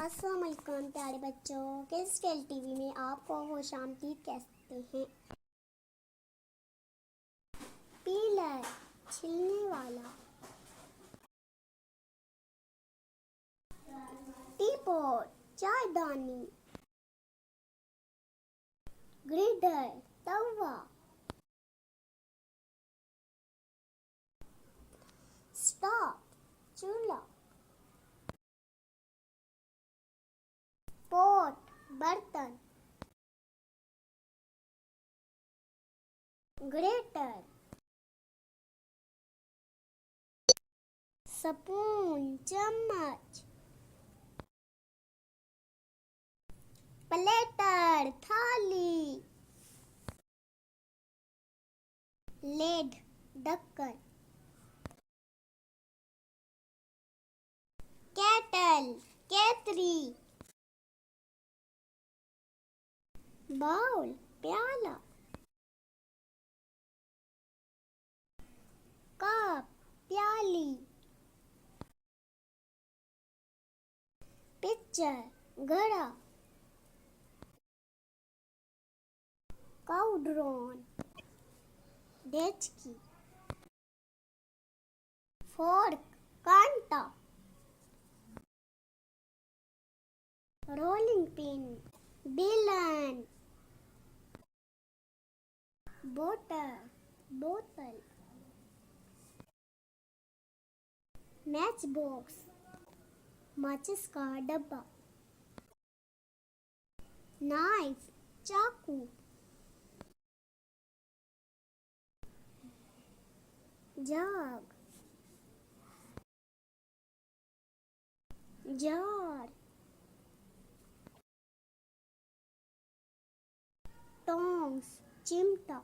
अस्सलाम वालेकुम प्यारे बच्चों, किड्स टेल टीवी में आपको खुश आमदीद कहते हैं। पीलर छिलने वाला, टीपॉट चायदानी, ग्रिडल तवा, स्टोव चूल्हा, पॉट बर्तन, ग्रेटर स्पून चम्मच, प्लेटर थाली, लेड ढक्कन, केटल केतली, बाउल प्याला, कप प्याली, पिक्चर घड़ा, काउड्रोन डेचकी, फोर्क कांटा, रोलिंग पिन बेलन, बोतल, मैच बॉक्स माचिस का डब्बा, नाइफ चाकू, जग जार, टोंग्स चिमटा,